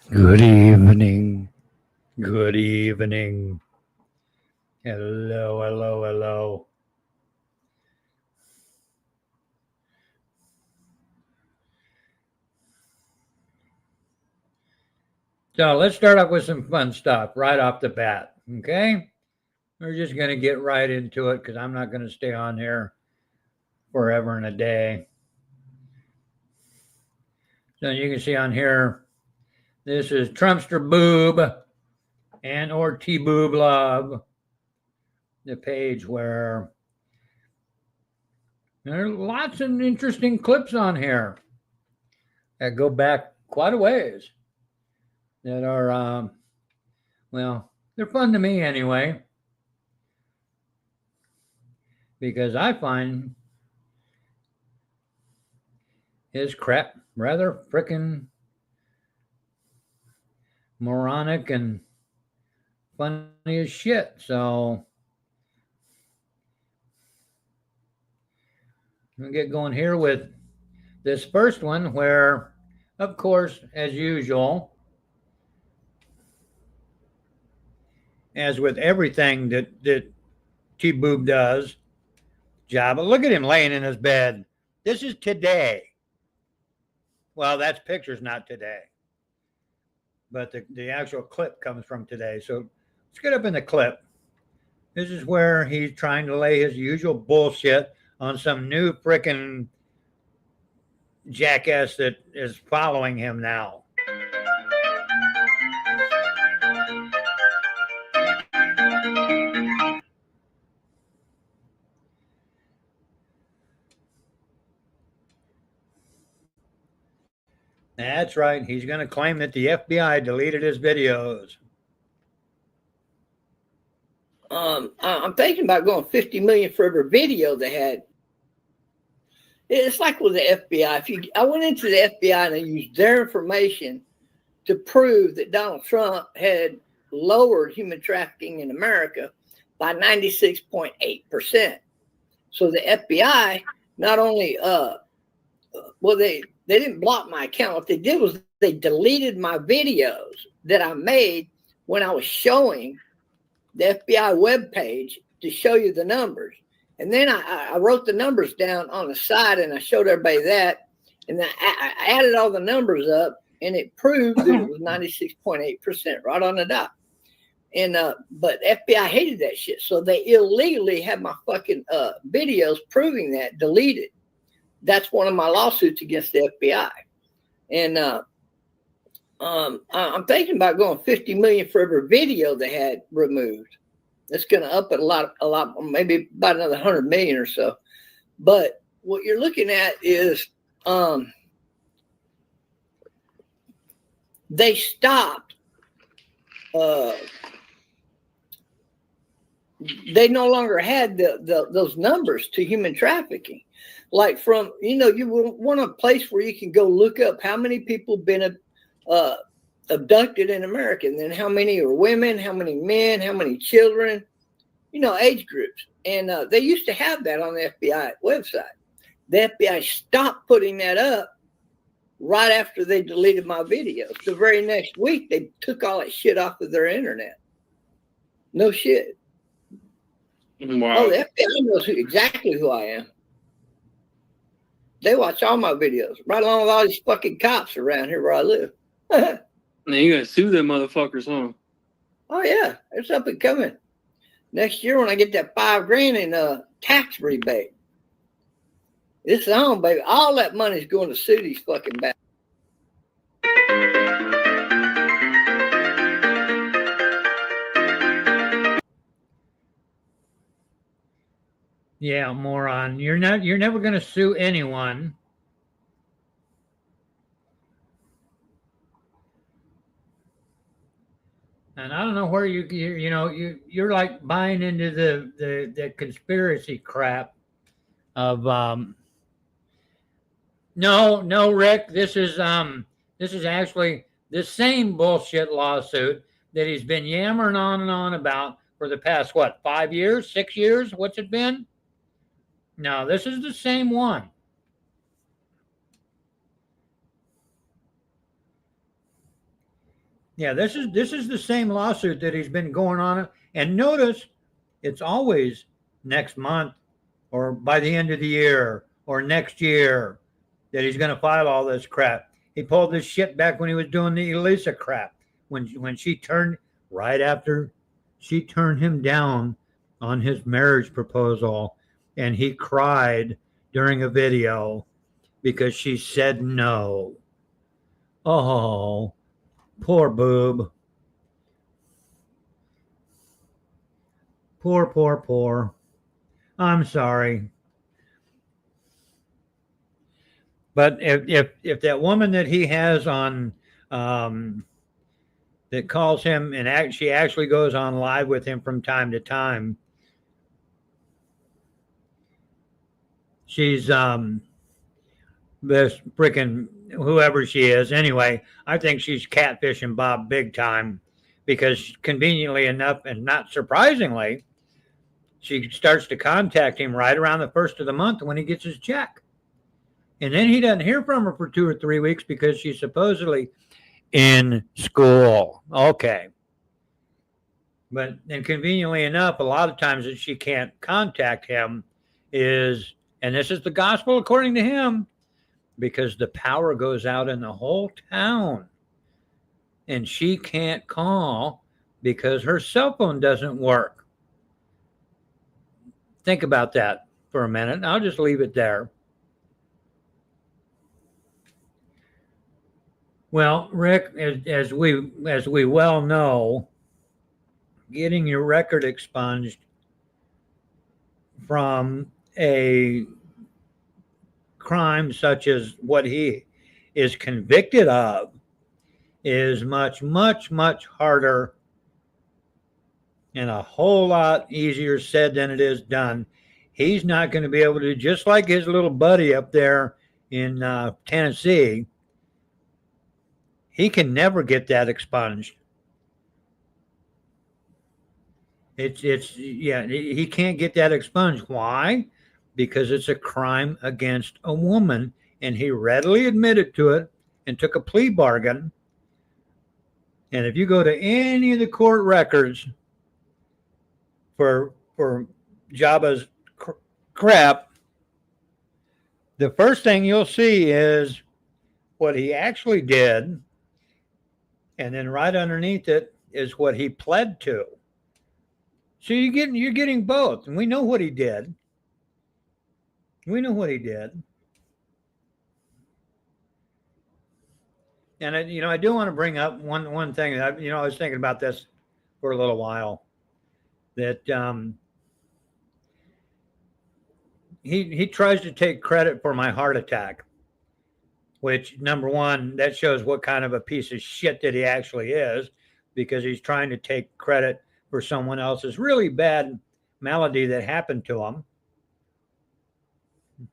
Good evening. Good evening. Hello, hello, hello. So let's start off with some fun stuff right off the bat. Okay? We're just going to get right into it because I'm not going to stay on here forever and a day. So you can see on here, this is Trumpster Boob and or T Boob Love, the page where there are lots of interesting clips on here that go back quite a ways that are, well, they're fun to me anyway, because I find his crap rather frickin' moronic and funny as shit. So we'll get going here with this first one where, of course, as usual, as with everything that T-Boob does, job. But look at him laying in his bed. This is today. Well, that's pictures, not today. But the actual clip comes from today. So let's get up in the clip. This is where he's trying to lay his usual bullshit on some new frickin' jackass that is following him now. That's right. He's going to claim that the FBI deleted his videos. I'm thinking about going 50 million for every video they had. It's like with the FBI. I went into the FBI and I used their information to prove that Donald Trump had lowered human trafficking in America by 96.8%. So the FBI not only, they didn't block my account. What they did was they deleted my videos that I made when I was showing the FBI webpage to show you the numbers. And then I wrote the numbers down on the side and I showed everybody that. And then I added all the numbers up and it proved that it was 96.8% right on the dot. And but FBI hated that shit. So they illegally had my fucking videos proving that deleted. That's one of my lawsuits against the FBI. And I'm thinking about going 50 million for every video they had removed. It's going to up it a lot, maybe about another 100 million or so. But what you're looking at is they stopped. They no longer had those numbers to human trafficking. Like from, you want a place where you can go look up how many people been abducted in America, and then how many are women, how many men, how many children, age groups. And they used to have that on the FBI website. The FBI stopped putting that up right after they deleted my videos. The very next week, they took all that shit off of their internet. No shit. Wow. Oh, the FBI knows exactly who I am. They watch all my videos, right along with all these fucking cops around here where I live. Now you gotta sue them motherfuckers, huh? Oh yeah, it's up and coming. Next year when I get that $5,000 in tax rebate, it's on, baby. All that money's going to sue these fucking bastards. Yeah, moron. You're never going to sue anyone. And I don't know where you're like buying into the conspiracy crap of no, Rick, this is actually the same bullshit lawsuit that he's been yammering on and on about for the past 5 years, 6 years? What's it been? No, this is the same one. Yeah, this is the same lawsuit that he's been going on. And notice it's always next month or by the end of the year or next year that he's going to file all this crap. He pulled this shit back when he was doing the Elisa crap. When she turned right after she turned him down on his marriage proposal, and he cried during a video because she said no. Oh, poor boob. Poor, poor, poor. I'm sorry. But if that woman that he has on that calls him and she actually goes on live with him from time to time, she's this freaking whoever she is. Anyway, I think she's catfishing Bob big time because conveniently enough and not surprisingly, she starts to contact him right around the first of the month when he gets his check. And then he doesn't hear from her for 2 or 3 weeks because she's supposedly in school. Okay. But and conveniently enough, a lot of times that she can't contact him is, and this is the gospel according to him, because the power goes out in the whole town. And she can't call because her cell phone doesn't work. Think about that for a minute. I'll just leave it there. Well, Rick, as we well know, getting your record expunged from a crime such as what he is convicted of is much, much, much harder and a whole lot easier said than it is done. He's not going to be able to, just like his little buddy up there in Tennessee, he can never get that expunged. He can't get that expunged. Why? Because it's a crime against a woman, and he readily admitted to it and took a plea bargain. And if you go to any of the court records for Jabba's crap, the first thing you'll see is what he actually did, and then right underneath it is what he pled to. So you're getting both, and we know what he did. We know what he did. And I do want to bring up one thing. I was thinking about this for a little while. That he tries to take credit for my heart attack, which, number one, that shows what kind of a piece of shit that he actually is, because he's trying to take credit for someone else's really bad malady that happened to him.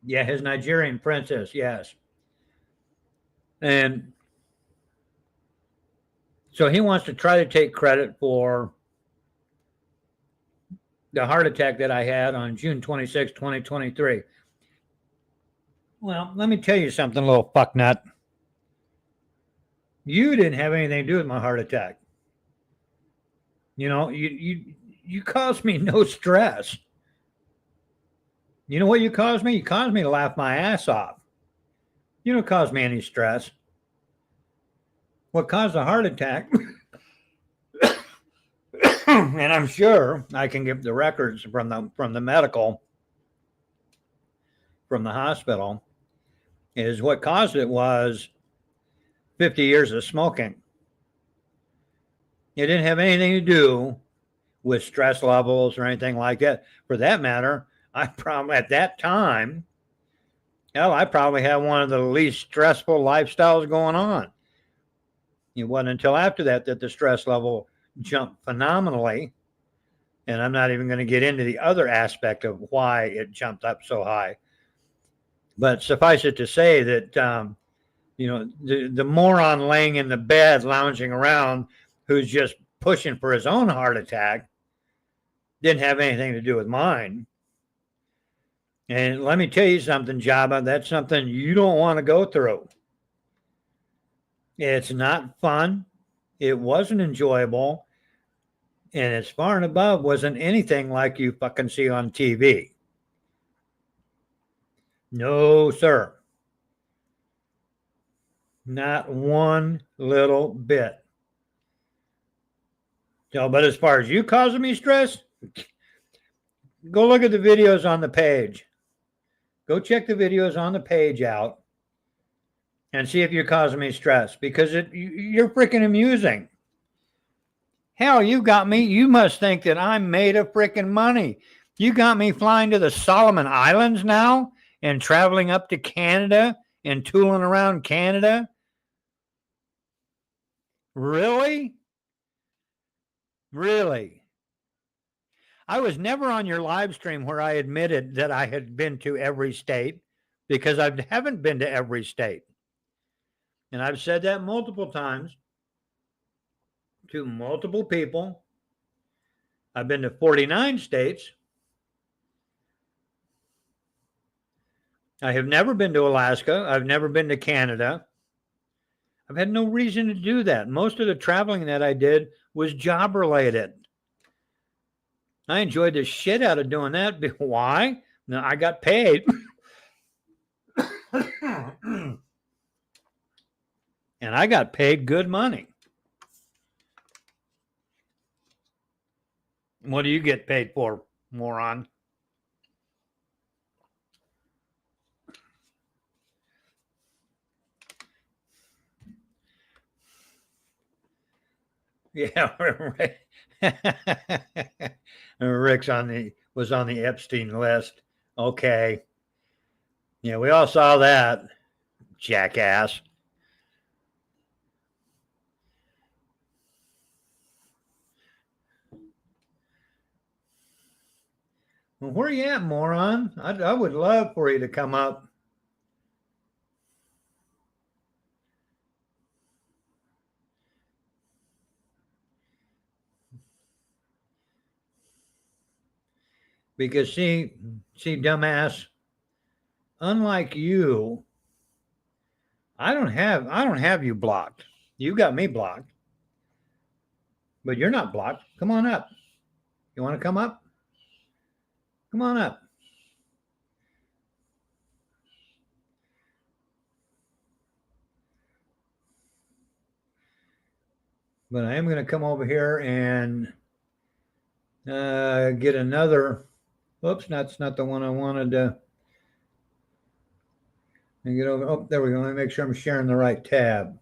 Yeah, his Nigerian princess, yes. And so he wants to try to take credit for the heart attack that I had on June 26, 2023. Well, let me tell you something, little fucknut. You didn't have anything to do with my heart attack. You caused me no stress. You know what you caused me? You caused me to laugh my ass off. You don't cause me any stress. What caused a heart attack, and I'm sure I can give the records from the medical, from the hospital, is what caused it was 50 years of smoking. It didn't have anything to do with stress levels or anything like that. For that matter, I probably at that time, I probably had one of the least stressful lifestyles going on. It wasn't until after that the stress level jumped phenomenally. And I'm not even going to get into the other aspect of why it jumped up so high. But suffice it to say that, the moron laying in the bed, lounging around, who's just pushing for his own heart attack, didn't have anything to do with mine. And let me tell you something, Jabba, that's something you don't want to go through. It's not fun. It wasn't enjoyable. And as far and above wasn't anything like you fucking see on TV. No, sir. Not one little bit. So, but as far as you causing me stress, go look at the videos on the page. Go check the videos on the page out and see if you're causing me stress, because you're freaking amusing. Hell, you got me. You must think that I'm made of freaking money. You got me flying to the Solomon Islands now and traveling up to Canada and tooling around Canada. Really? Really? I was never on your live stream where I admitted that I had been to every state, because I haven't been to every state. And I've said that multiple times to multiple people. I've been to 49 states. I have never been to Alaska. I've never been to Canada. I've had no reason to do that. Most of the traveling that I did was job related. I enjoyed the shit out of doing that. Why? No, I got paid. And I got paid good money. What do you get paid for, moron? Yeah, Rick's was on the Epstein list. Okay. Yeah, we all saw that, jackass. Well, where you at, moron? I would love for you to come up. Because see, dumbass, unlike you, I don't have you blocked. You got me blocked. But you're not blocked. Come on up. You want to come up? Come on up. But I am going to come over here and get another. Oops, that's not the one I wanted to. And get over. Oh, there we go. Let me make sure I'm sharing the right tab.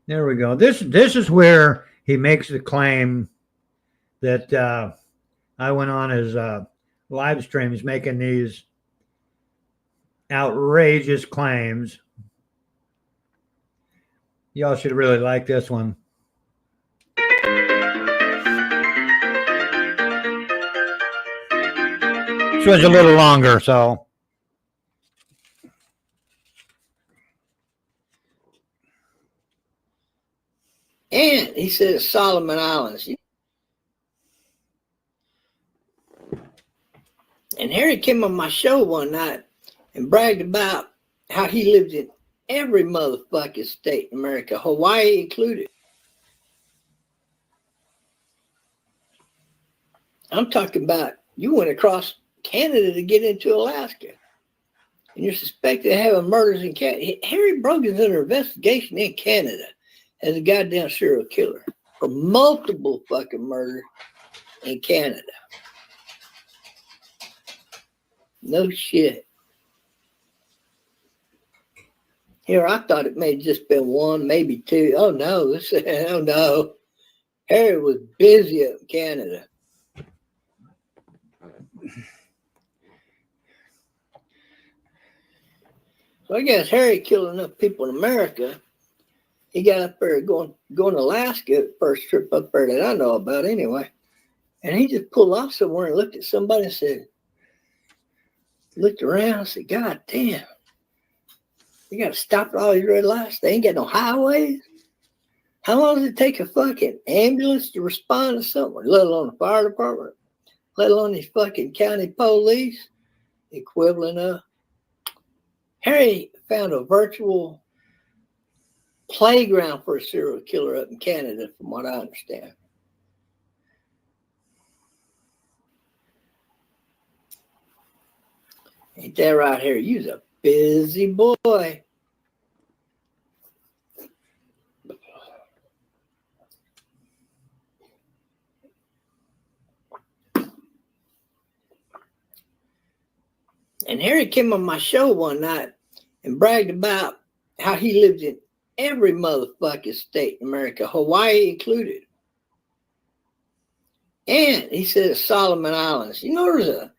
There we go. This is where he makes the claim that I went on his live streams making these outrageous claims. Y'all should really like this one. This one's a little longer, so. And he says Solomon Islands. And Harry came on my show one night and bragged about how he lived in every motherfucking state in America, Hawaii included. I'm talking about you went across Canada to get into Alaska. And you're suspected of having murders in Canada. Harry Brogan's under investigation in Canada as a goddamn serial killer for multiple fucking murders in Canada. No shit. Here, I thought it may have just been one, maybe two. Oh no, oh no. Harry was busy up in Canada. So I guess Harry killed enough people in America. He got up there going to Alaska, first trip up there that I know about anyway. And he just pulled off somewhere and looked at somebody and said, looked around and said, God damn, you got to stop at all these red lights. They ain't got no highways. How long does it take a fucking ambulance to respond to something, let alone a fire department, let alone these fucking county police equivalent of? Harry found a virtual playground for a serial killer up in Canada, from what I understand. Ain't that right here? You's a busy boy. And Harry came on my show one night and bragged about how he lived in every motherfucking state in America, Hawaii included. And he said Solomon Islands. You know, there's a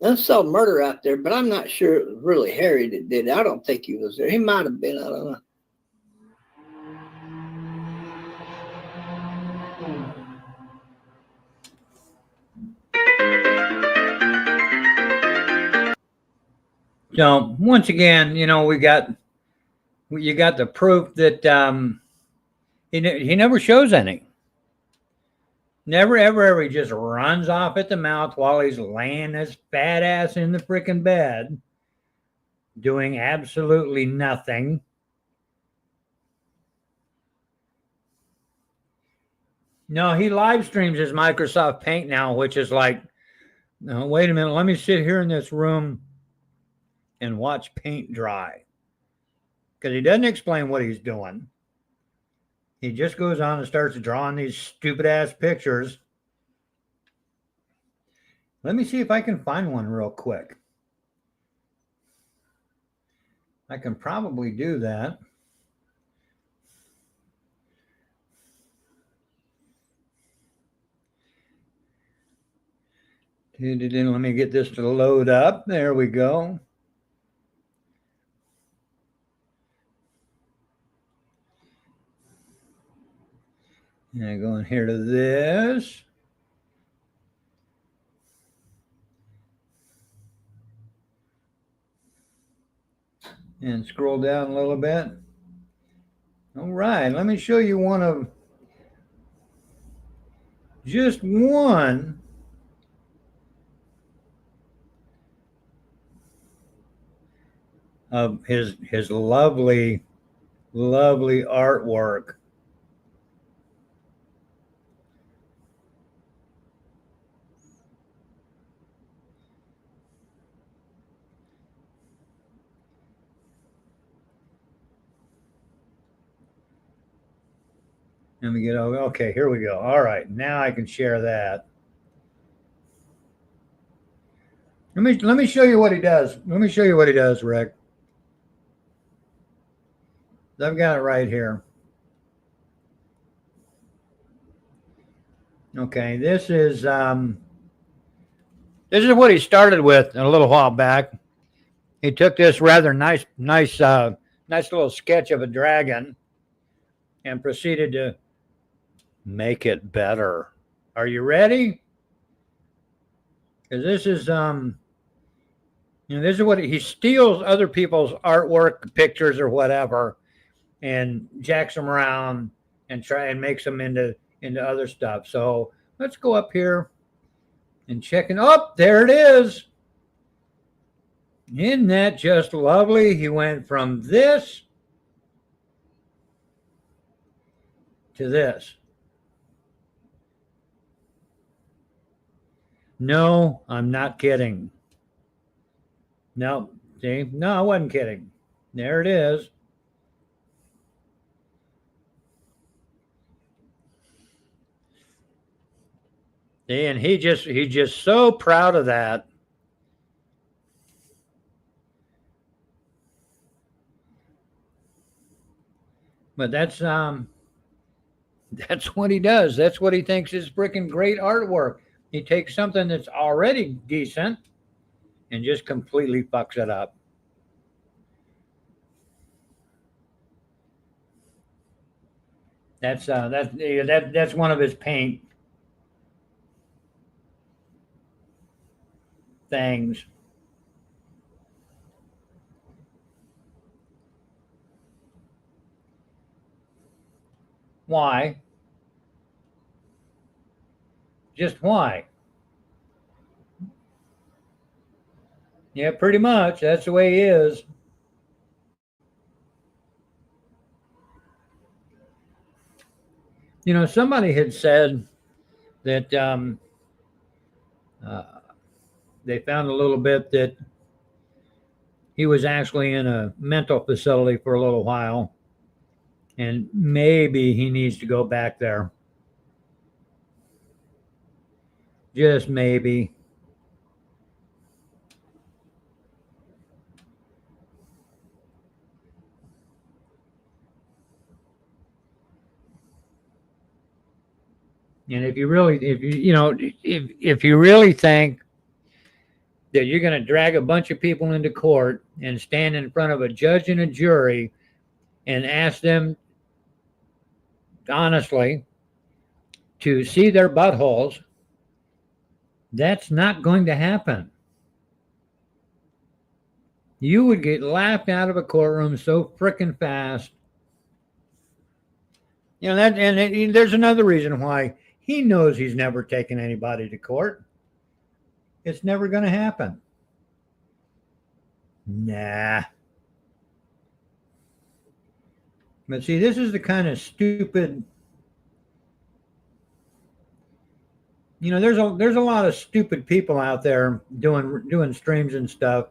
unsolved murder out there, but I'm not sure it was really Harry that did it. I don't think he was there. He might have been. I don't know. So once again, you know, you got the proof that he never shows any. Never, ever. He just runs off at the mouth while he's laying his fat ass in the freaking bed, doing absolutely nothing. No, he live streams his Microsoft Paint now, which is like, no, wait a minute, let me sit here in this room and watch paint dry. Because he doesn't explain what he's doing. He just goes on and starts drawing these stupid ass pictures. Let me see if I can find one real quick. I can probably do that. Let me get this to load up. There we go. And I go in here to this. And scroll down a little bit. All right, let me show you one of, just one of his lovely, lovely artwork. Let me get over. Okay, here we go. All right, now I can share that. Let me show you what he does. Let me show you what he does, Rick. I've got it right here. Okay, this is what he started with a little while back. He took this rather nice little sketch of a dragon and proceeded to make it better. Are you ready? Because this is this is what he steals other people's artwork, pictures or whatever, and jacks them around and try and makes them into other stuff. So let's go up here and check it. Oh, there it is. Isn't that just lovely? He went from this to this. No, I'm not kidding. No, see? No, I wasn't kidding. There it is. See, and he's just so proud of that. But that's what he does. That's what he thinks is freaking great artwork. He takes something that's already decent and just completely fucks it up. That's one of his paint things. Why? Just why? Yeah, pretty much. That's the way he is. somebody had said that uh, they found a little bit that he was actually in a mental facility for a little while, and maybe he needs to go back there. Just maybe. And if you really, if you really think that you're going to drag a bunch of people into court and stand in front of a judge and a jury and ask them honestly to see their buttholes, that's not going to happen. You would get laughed out of a courtroom so frickin' fast. There's another reason why he knows he's never taken anybody to court. It's never going to happen. Nah. But see, this is the kind of stupid. There's a lot of stupid people out there doing streams and stuff.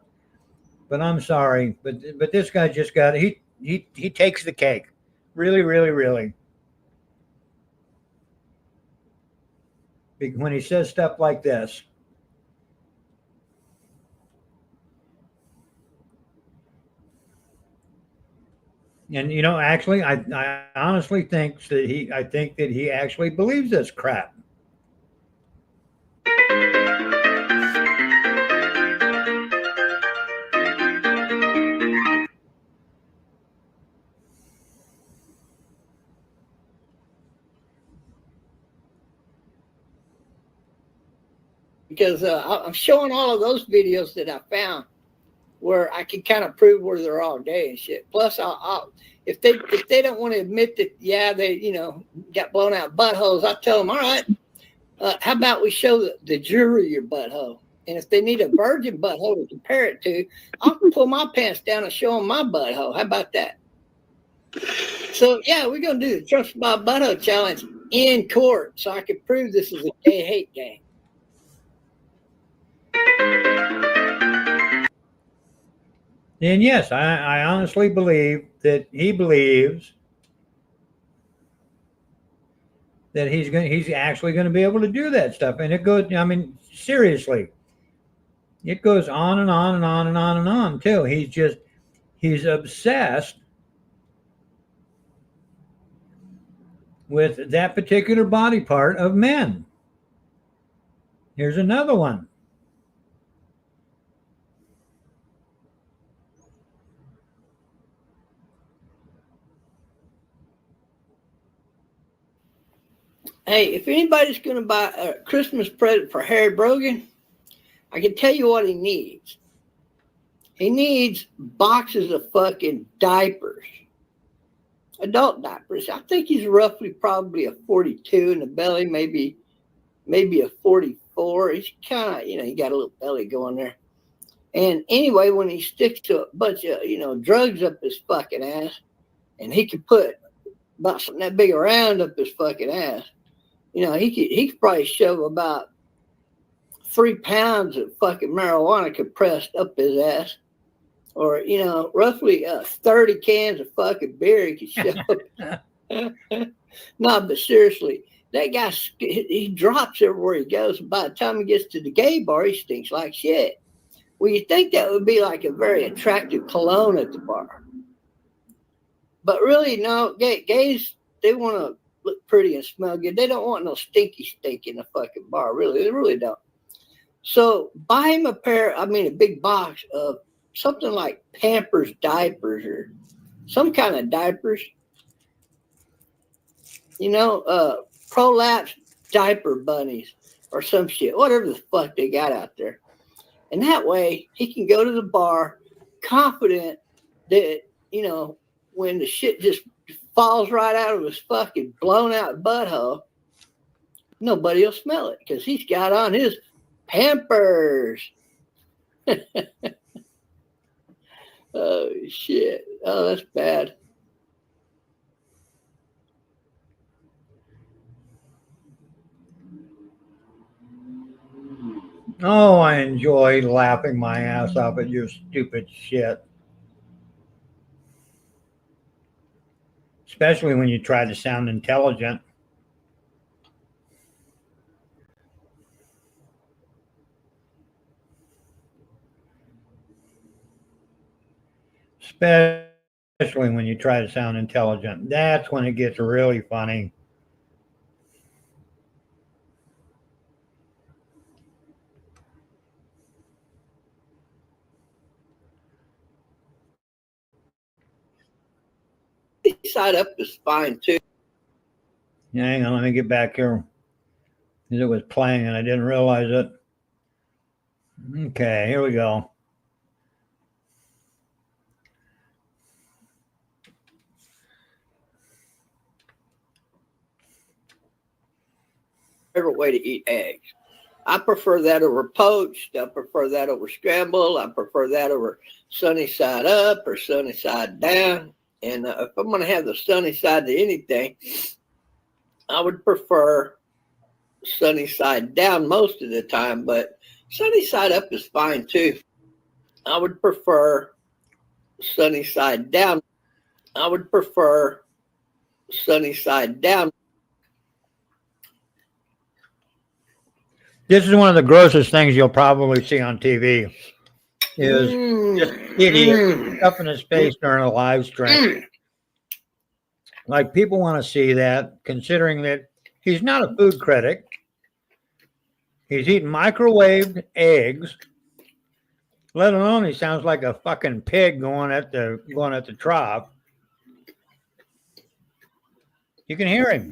But I'm sorry, but this guy just got he takes the cake. Really, really, really. When he says stuff like this. And actually, I honestly think that he actually believes this crap. Because I'm showing all of those videos that I found where I can kind of prove where they're all gay and shit. Plus, I'll if they don't want to admit that, yeah, they got blown out buttholes, I tell them, all right, how about we show the jury your butthole? And if they need a virgin butthole to compare it to, I'll pull my pants down and show them my butthole. How about that? So, yeah, we're going to do the Trust My Butthole Challenge in court so I can prove this is a gay hate game. And yes, I honestly believe that he believes that he's actually going to be able to do that stuff. And it goes, seriously, it goes on and on and on and on and on too. He's obsessed with that particular body part of men. Here's another one. Hey, if anybody's going to buy a Christmas present for Harry Brogan, I can tell you what he needs. He needs boxes of fucking diapers. Adult diapers. I think he's roughly probably a 42 in the belly, maybe a 44. He's kind of, he got a little belly going there. And anyway, when he sticks to a bunch of, drugs up his fucking ass, and he could put about something that big around up his fucking ass, he could probably shove about 3 pounds of fucking marijuana compressed up his ass. Or, roughly 30 cans of fucking beer he could shove. No, but seriously, that guy, he drops everywhere he goes. And by the time he gets to the gay bar, he stinks like shit. Well, you think that would be like a very attractive cologne at the bar. But really, no, gays, they want to look pretty and smell good. They don't want no stinky stink in the fucking bar. Really, they really don't. So buy him a big box of something like Pampers diapers or some kind of diapers. Prolapse diaper bunnies or some shit, whatever the fuck they got out there. And that way he can go to the bar confident that, when the shit just falls right out of his fucking blown out butthole, nobody will smell it because he's got on his Pampers. Oh, shit. Oh, that's bad. Oh, I enjoy laughing my ass off at your stupid shit. Especially when you try to sound intelligent. Especially when you try to sound intelligent. That's when it gets really funny. Side up is fine too. Yeah, hang on, let me get back here. Because it was playing and I didn't realize it. Okay, here we go. Favorite way to eat eggs. I prefer that over poached. I prefer that over scrambled. I prefer that over sunny side up or sunny side down. And if I'm going to have the sunny side to anything, I would prefer sunny side down most of the time, but sunny side up is fine too. I would prefer sunny side down. I would prefer sunny side down. This is one of the grossest things you'll probably see on TV. Is just idiot stuffing his face during a live stream. Like people want to see that, considering that he's not a food critic. He's eating microwaved eggs. Let alone he sounds like a fucking pig going at the trough. You can hear him.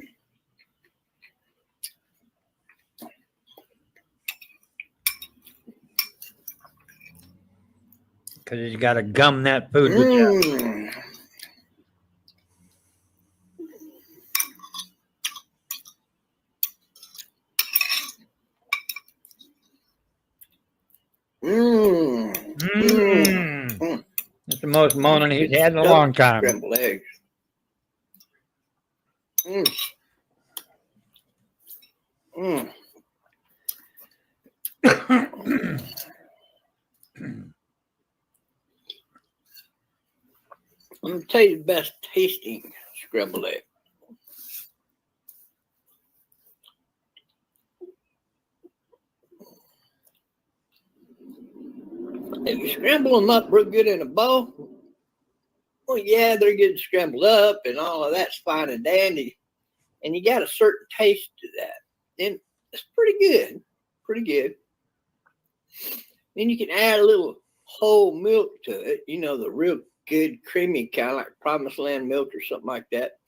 Because he's got to gum that food to death. That's the most moaning he's had in a long time. Scrambled eggs. I'm going to tell you the best tasting scrambled egg. If you scramble them up real good in a bowl, well, yeah, they're getting scrambled up and all of that's fine and dandy. And you got a certain taste to that. And it's pretty good. Pretty good. Then you can add a little whole milk to it. You know, the real good creamy kind, like Promised Land milk or something like that.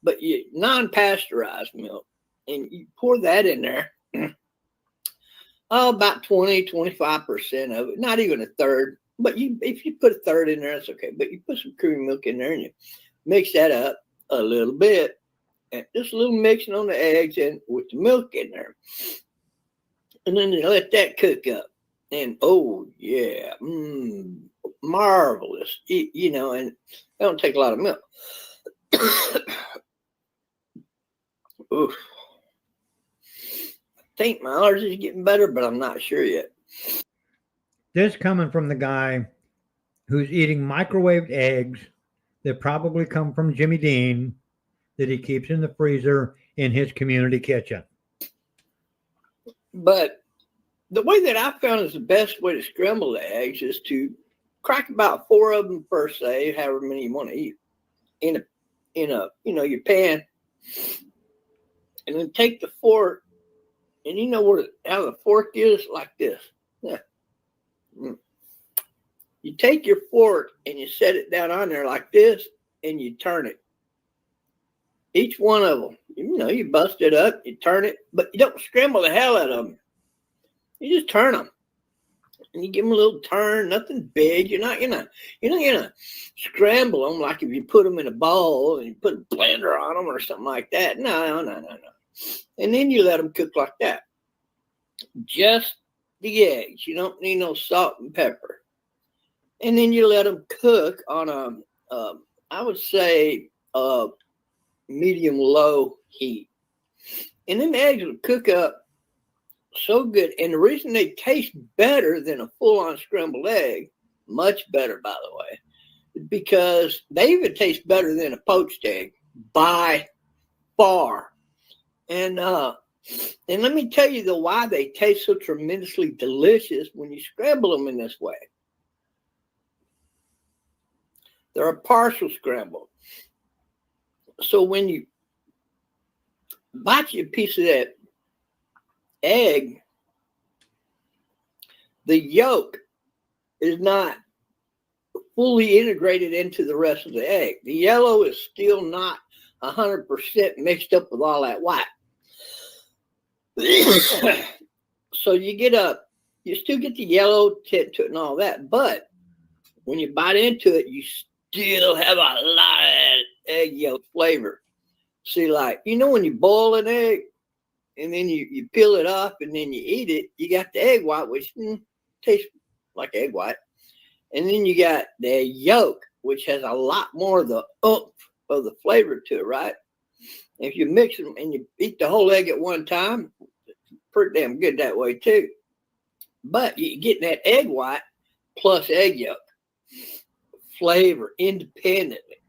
But you non-pasteurized milk. And you pour that in there. Oh, about 20-25% of it. Not even a third. But if you put a third in there, that's okay. But you put some creamy milk in there and you mix that up a little bit. And just a little mixing on the eggs and with the milk in there. And then you let that cook up. And oh, yeah. Marvelous. You know, and it don't take a lot of milk. Oof. I think my allergies are getting better, but I'm not sure yet. This coming from the guy who's eating microwaved eggs that probably come from Jimmy Dean that he keeps in the freezer in his community kitchen. But the way that I found is the best way to scramble the eggs is to crack about 4 of them per se, however many you want to eat, in a your pan, and then take the fork. And you know how the fork is? Like this. Yeah. You take your fork and you set it down on there like this, and you turn it. Each one of them, you bust it up, you turn it, but you don't scramble the hell out of them. You just turn them, and you give them a little turn. Nothing big. You're not gonna scramble them like if you put them in a bowl and you put a blender on them or something like that. No. And then you let them cook like that. Just the eggs. You don't need no salt and pepper. And then you let them cook on I would say, medium low heat. And then the eggs will cook up So good. And the reason they taste better than a full-on scrambled egg, much better, by the way, is because they even taste better than a poached egg by far. And let me tell you why they taste so tremendously delicious when you scramble them in this way. They're a partial scramble. So when you bite you a piece of that egg, the yolk is not fully integrated into the rest of the egg. The yellow is still not 100% mixed up with all that white. So you still get the yellow tint to it and all that, but when you bite into it, you still have a lot of that egg yolk flavor. See, like, when you boil an egg and then you peel it off and then you eat it, you got the egg white, which tastes like egg white. And then you got the yolk, which has a lot more of the oomph of the flavor to it, right? If you mix them and you eat the whole egg at one time, it's pretty damn good that way too. But you're getting that egg white plus egg yolk flavor independently.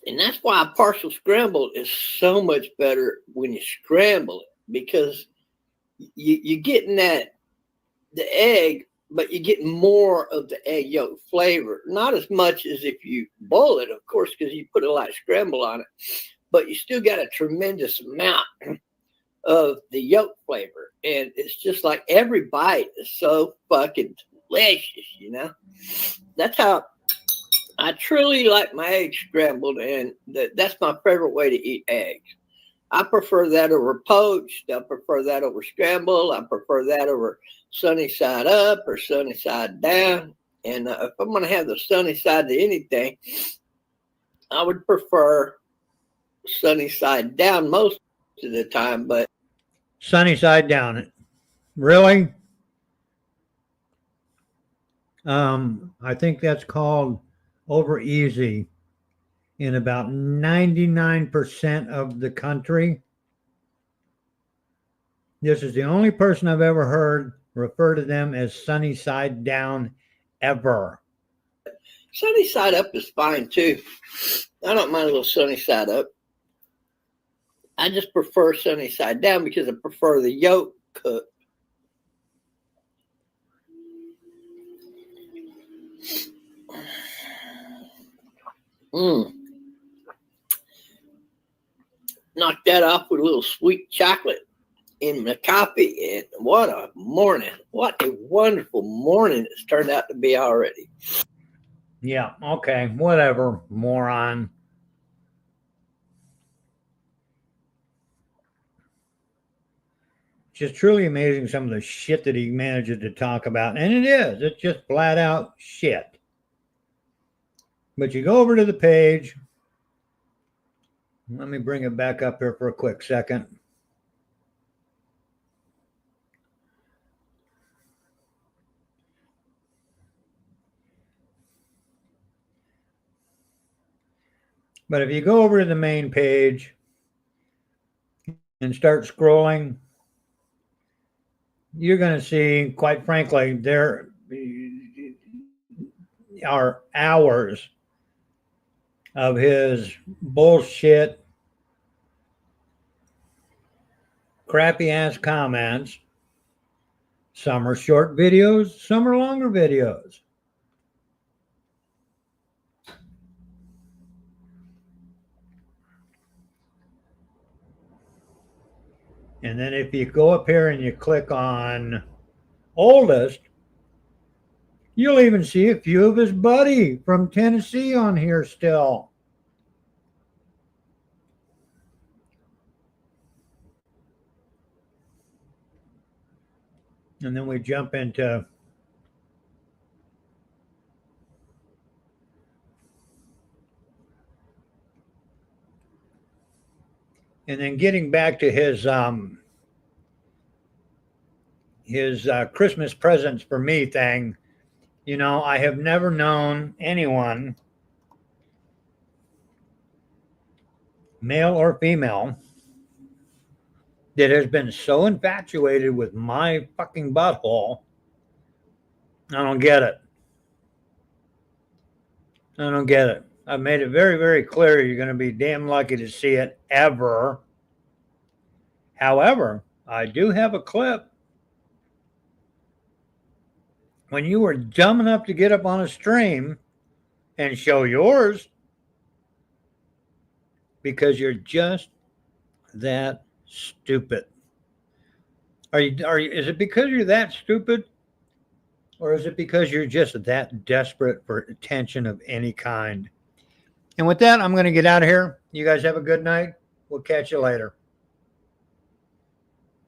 And that's why a partial scramble is so much better when you scramble it, because you're getting the egg, but you're getting more of the egg yolk flavor. Not as much as if you boil it, of course, because you put a lot of scramble on it, but you still got a tremendous amount of the yolk flavor. And it's just like every bite is so fucking delicious, That's how I truly like my eggs scrambled, and that's my favorite way to eat eggs. I prefer that over poached. I prefer that over scrambled. I prefer that over sunny side up or sunny side down. And if I'm going to have the sunny side to anything, I would prefer sunny side down most of the time. But Sunny side down. Really? I think that's called over easy in about 99% of the country. This is the only person I've ever heard refer to them as sunny side down ever. Sunny side up is fine too. I don't mind a little sunny side up. I just prefer sunny side down because I prefer the yolk cooked. Knock that off with a little sweet chocolate in the coffee, and what a morning. What a wonderful morning it's turned out to be already. Yeah, okay, whatever, moron. It's just truly amazing some of the shit that he manages to talk about. And it is. It's just flat out shit. But you go over to the page. Let me bring it back up here for a quick second. But if you go over to the main page and start scrolling, you're going to see, quite frankly, there are hours of his bullshit, crappy ass comments. Some are short videos, some are longer videos. And then if you go up here and you click on oldest, you'll even see a few of his buddy from Tennessee on here still. And then we jump into and then getting back to his Christmas presents for me thing. I have never known anyone, male or female, that has been so infatuated with my fucking butthole. I don't get it. I don't get it. I've made it very, very clear you're going to be damn lucky to see it ever. However, I do have a clip. When you were dumb enough to get up on a stream and show yours, because you're just that stupid. Is it because you're that stupid? Or is it because you're just that desperate for attention of any kind? And with that, I'm going to get out of here. You guys have a good night. We'll catch you later.